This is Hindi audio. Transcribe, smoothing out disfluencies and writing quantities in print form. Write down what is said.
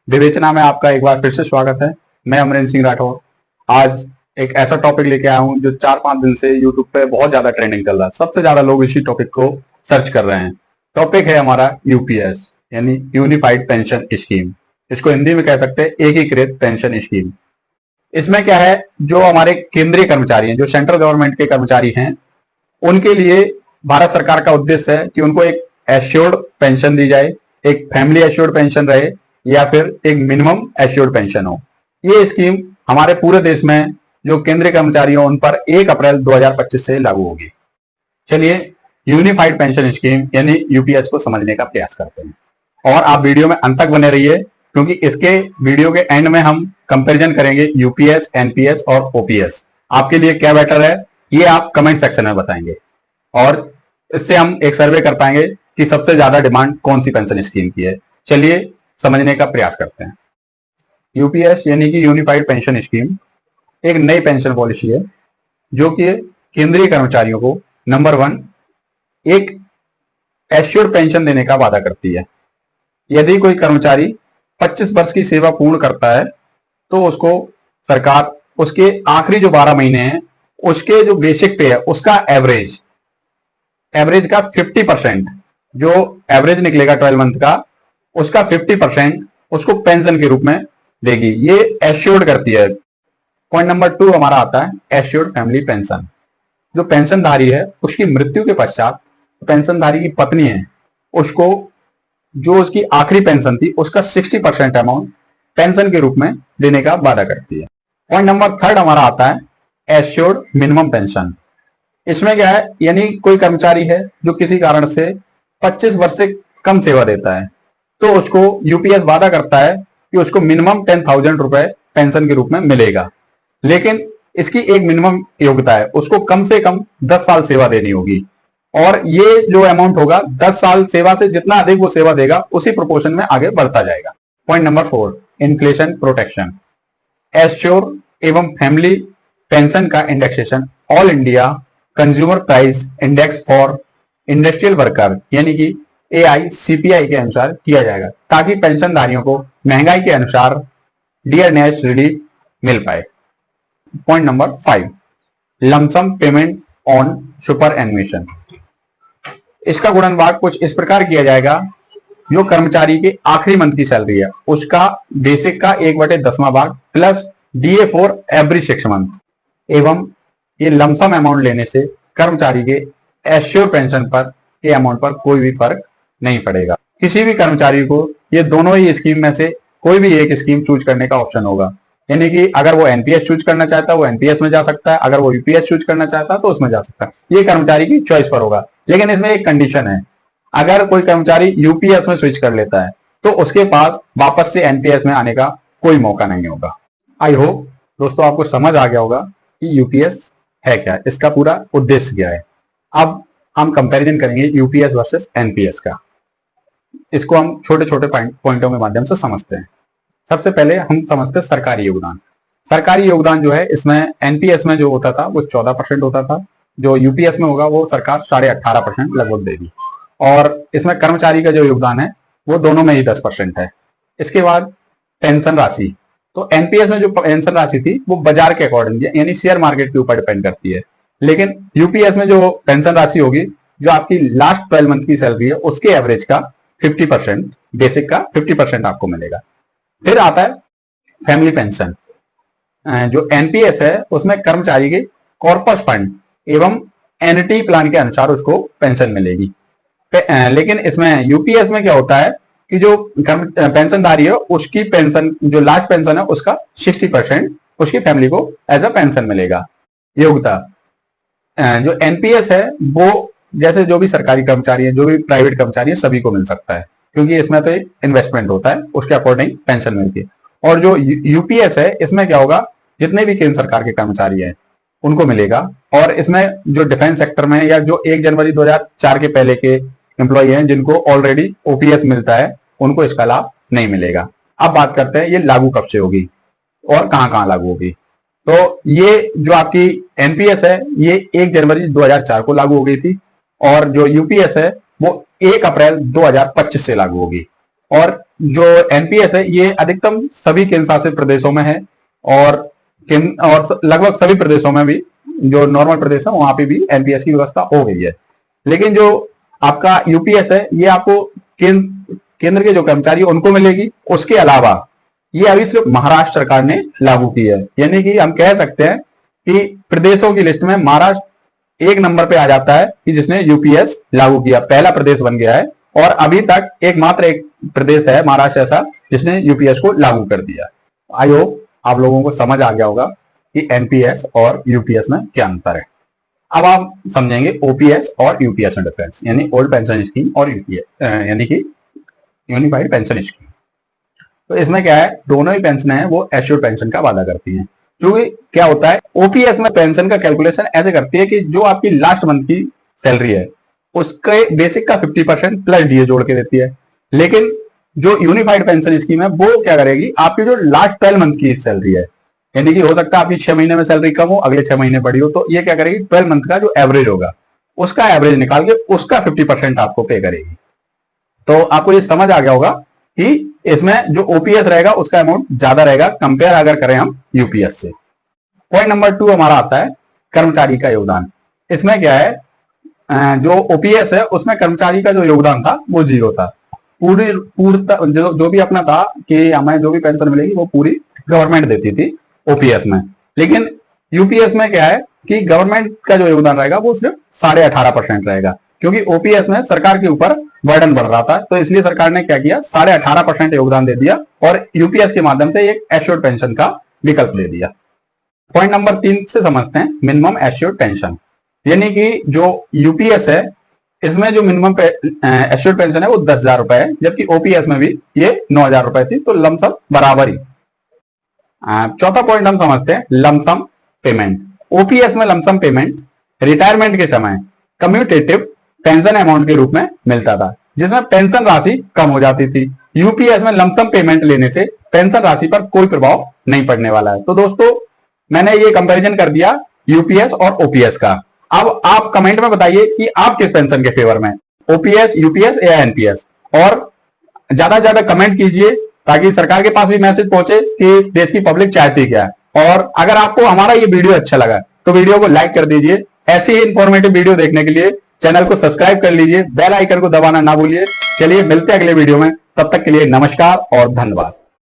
विवेचना में आपका एक बार फिर से स्वागत है। मैं अमरेंद्र सिंह राठौर आज एक ऐसा टॉपिक लेके आया हूं जो 4-5 दिन से यूट्यूब पे बहुत ज्यादा ट्रेंडिंग चल रहा है। सबसे ज्यादा लोग इसी टॉपिक को सर्च कर रहे हैं। टॉपिक है हमारा यूपीएस यानी यूनिफाइड पेंशन स्कीम। इसको हिंदी में कह सकते हैं एकीकृत पेंशन स्कीम। इसमें क्या है, जो हमारे केंद्रीय कर्मचारी हैं, जो सेंट्रल गवर्नमेंट के कर्मचारी हैं, उनके लिए भारत सरकार का उद्देश्य है कि उनको एक एश्योर्ड पेंशन दी जाए, एक फैमिली एश्योर्ड पेंशन रहे या फिर एक मिनिमम एश्योर्ड पेंशन हो। ये स्कीम हमारे पूरे देश में जो केंद्रीय कर्मचारी हैं उन पर 1 अप्रैल 2025 से लागू होगी। चलिए यूनिफाइड पेंशन स्कीम यानी यूपीएस को समझने का प्रयास करते हैं और आप वीडियो में अंत तक बने रहिए, क्योंकि इसके वीडियो के एंड में हम कंपैरिजन करेंगे यूपीएस, एनपीएस और ओपीएस। आपके लिए क्या बेटर है ये आप कमेंट सेक्शन में बताएंगे और इससे हम एक सर्वे कर पाएंगे कि सबसे ज्यादा डिमांड कौन सी पेंशन स्कीम की है। चलिए समझने का प्रयास करते हैं। यूपीएस यानी कि यूनिफाइड पेंशन स्कीम एक नई पेंशन पॉलिसी है जो कि केंद्रीय कर्मचारियों को नंबर 1 एक एश्योर्ड पेंशन देने का वादा करती है। यदि कोई कर्मचारी 25 वर्ष की सेवा पूर्ण करता है तो उसको सरकार उसके आखिरी जो 12 महीने हैं उसके जो बेसिक पे है उसका एवरेज का 50%, जो एवरेज निकलेगा 12 मंथ का, उसका 50% उसको पेंशन के रूप में देगी। ये एश्योर्ड करती है। पॉइंट नंबर 2 हमारा आता है एश्योर्ड फैमिली पेंशन। जो पेंशनधारी है उसकी मृत्यु के पश्चात पेंशनधारी की पत्नी है उसको जो उसकी आखिरी पेंशन थी उसका 60% अमाउंट पेंशन के रूप में देने का वादा करती है। पॉइंट नंबर 3 हमारा आता है एश्योर्ड मिनिमम पेंशन। इसमें क्या है, यानी कोई कर्मचारी है जो किसी कारण से 25 वर्ष से कम सेवा देता है तो उसको यूपीएस वादा करता है कि उसको मिनिमम 10,000 रुपए पेंशन के रूप में मिलेगा। लेकिन इसकी एक मिनिमम योग्यता है, उसको कम से कम 10 साल सेवा देनी होगी और ये जो अमाउंट होगा 10 साल सेवा से जितना अधिक वो सेवा देगा उसी प्रोपोर्शन में आगे बढ़ता जाएगा। Point number 4 inflation protection. Assure एवं फैमिली पेंशन का indexation all India consumer price index for industrial worker यानी कि AICPI के अनुसार किया जाएगा ताकि पेंशनधारियों को महंगाई के अनुसार डियरनेस रिलीफ मिल पाए। Point number 5 lump sum payment on superannuation एनुएशन। इसका गुणनभाग कुछ इस प्रकार किया जाएगा, जो कर्मचारी के आखिरी मंथ की सैलरी है उसका बेसिक का 1/10वां भाग plus DA for every 6 month. एवं ये लमसम अमाउंट लेने से कर्मचारी के एश्योर पेंशन पर के अमाउंट पर कोई भी फर्क नहीं पड़ेगा। किसी भी कर्मचारी को ये दोनों ही स्कीम में से कोई भी एक स्कीम चूज करने का ऑप्शन होगा, यानी कि अगर वो एनपीएस चूज करना चाहता है वो एनपीएस में जा सकता है, अगर वो यूपीएस चूज करना चाहता है तो उसमें जा सकता है। ये कर्मचारी की चॉइस पर होगा। लेकिन इसमें एक कंडीशन है, अगर कोई कर्मचारी यूपीएस में स्विच कर लेता है तो उसके पास वापस से एनपीएस में आने का कोई मौका नहीं होगा। आई होप दोस्तों आपको समझ आ गया होगा कि यूपीएस है क्या, इसका पूरा उद्देश्य क्या है। अब हम कंपैरिजन करेंगे यूपीएस वर्सेस एनपीएस का। इसको हम छोटे छोटे पॉइंटों के माध्यम से समझते हैं। सबसे पहले हम समझते हैं सरकारी योगदान। सरकारी योगदान जो है इसमें एनपीएस में जो होता था वो 14% होता था, जो यूपीएस में होगा वो सरकार 18.5% लगभग देगी। और इसमें कर्मचारी का जो योगदान है वो दोनों में ही 10% है। इसके बाद पेंशन राशि, तो एनपीएस में जो पेंशन राशि थी वो बाजार के अकॉर्डिंग यानी शेयर मार्केट के ऊपर डिपेंड करती है। लेकिन यूपीएस में जो पेंशन राशि होगी जो आपकी लास्ट 12 मंथ की सैलरी है उसके एवरेज का 50%, बेसिक का 50% आपको मिलेगा। फिर आता है फैमिली पेंशन। जो एनपीएस है उसमें कर्मचारी के कॉर्पस फंड एवं एनटी प्लान के अनुसार उसको पेंशन मिलेगी। लेकिन इसमें यूपीएस में क्या होता है कि जो पेंशनधारी है उसकी पेंशन जो लास्ट पेंशन है उसका 60% उसकी फैमिली को एज अ पेंशन मिलेगा। योग्यता, जो एनपीएस है वो जैसे जो भी सरकारी कर्मचारी है, जो भी प्राइवेट कर्मचारी है, सभी को मिल सकता है, क्योंकि इसमें तो एक इन्वेस्टमेंट होता है, उसके अकॉर्डिंग पेंशन मिलती है। और जो यूपीएस है इसमें क्या होगा, जितने भी केंद्र सरकार के कर्मचारी हैं उनको मिलेगा। और इसमें जो डिफेंस सेक्टर में या जो 1 जनवरी 2004 के पहले के एम्प्लॉय हैं जिनको ऑलरेडी ओपीएस मिलता है उनको इसका लाभ नहीं मिलेगा। अब बात करते हैं ये लागू कब से होगी और कहां कहां लागू होगी। तो ये जो आपकी एनपीएस है ये 1 जनवरी 2004 को लागू हो गई थी और जो यूपीएस है वो 1 अप्रैल 2025 से लागू होगी। और जो एनपीएस है ये अधिकतम सभी केंद्र शासित प्रदेशों में है और लगभग सभी प्रदेशों में भी, जो नॉर्मल प्रदेश है वहां पे भी एनपीएस की व्यवस्था हो गई है। लेकिन जो आपका यूपीएस है ये आपको केंद्र के जो कर्मचारी उनको मिलेगी। उसके अलावा ये अभी सिर्फ महाराष्ट्र सरकार ने लागू की है, यानी कि हम कह सकते हैं कि प्रदेशों की लिस्ट में महाराष्ट्र एक नंबर पे आ जाता है कि जिसने यूपीएस लागू किया, पहला प्रदेश बन गया है। और अभी तक एकमात्र एक प्रदेश है महाराष्ट्र ऐसा जिसने यूपीएस को लागू कर दिया। आई होप आप लोगों को समझ आ गया होगा कि एनपीएस और यूपीएस में क्या अंतर है। अब आप समझेंगे ओपीएस और यूपीएस में डिफरेंस, यानी ओल्ड पेंशन स्कीम और यूपीएस यानी कि यूनिफाइड पेंशन स्कीम। तो इसमें क्या है, दोनों ही पेंशन है वो एश्योर्ड पेंशन का वादा करती हैं। क्योंकि क्या होता है, ओपीएस में पेंशन का कैलकुलेशन ऐसे करती है कि जो आपकी लास्ट मंथ की सैलरी है उसके बेसिक का 50% प्लस डीए जोड़ के देती है। लेकिन जो यूनिफाइड पेंशन स्कीम है वो क्या करेगी, आपकी जो लास्ट 12 मंथ की सैलरी है, यानी कि हो सकता है आपकी 6 महीने में सैलरी कम हो, अगले 6 महीने बढ़ी हो, तो ये क्या करेगी 12 मंथ का जो एवरेज होगा उसका एवरेज निकाल के उसका 50% आपको पे करेगी। तो आपको ये समझ आ गया होगा कि इसमें जो ओपीएस रहेगा उसका अमाउंट ज्यादा रहेगा कंपेयर अगर करें हम यूपीएस से। पॉइंट नंबर 2 हमारा आता है कर्मचारी का योगदान। इसमें क्या है, जो ओपीएस है उसमें कर्मचारी का जो योगदान था वो 0 था। पूर्णता जो भी अपना था कि हमें जो भी पेंशन मिलेगी वो पूरी गवर्नमेंट देती थी ओपीएस में। लेकिन यूपीएस में क्या है कि गवर्नमेंट का जो योगदान रहेगा वो सिर्फ 18.5% रहेगा, क्योंकि ओपीएस में सरकार के ऊपर बर्डन बढ़ रहा था। तो इसलिए सरकार ने क्या किया, 18.5% योगदान दे दिया और यूपीएस के माध्यम से एक एश्योर्ड पेंशन का विकल्प दे दिया। पॉइंट नंबर 3 से समझते हैं मिनिमम एश्योर्ड पेंशन, यानी कि जो यूपीएस है इसमें जो मिनिमम एश्योर्ड पेंशन है वो 10,000 रुपए है, जबकि ओपीएस में भी ये 9,000 रुपए थी। तो लमसम बराबर ही। चौथा पॉइंट हम समझते हैं लमसम पेमेंट। ओपीएस में लमसम पेमेंट रिटायरमेंट के समय कम्यूटेटिव पेंशन अमाउंट के रूप में मिलता था, जिसमें पेंशन राशि कम हो जाती थी। यूपीएस में लमसम पेमेंट लेने से पेंशन राशि पर कोई प्रभाव नहीं पड़ने वाला है। तो दोस्तों मैंने ये कंपैरिजन कर दिया यूपीएस और ओपीएस का। अब आप कमेंट में बताइए कि आप किस पेंशन के फेवर में, ओपीएस, यूपीएस या एनपीएस, और ज्यादा से ज्यादा कमेंट कीजिए ताकि सरकार के पास भी मैसेज पहुंचे कि देश की पब्लिक चाहती क्या है। और अगर आपको हमारा ये वीडियो अच्छा लगा तो वीडियो को लाइक कर दीजिए। ऐसे ही इंफॉर्मेटिव वीडियो देखने के लिए चैनल को सब्सक्राइब कर लीजिए, बेल आइकन को दबाना ना भूलिए। चलिए मिलते हैं अगले वीडियो में, तब तक के लिए नमस्कार और धन्यवाद।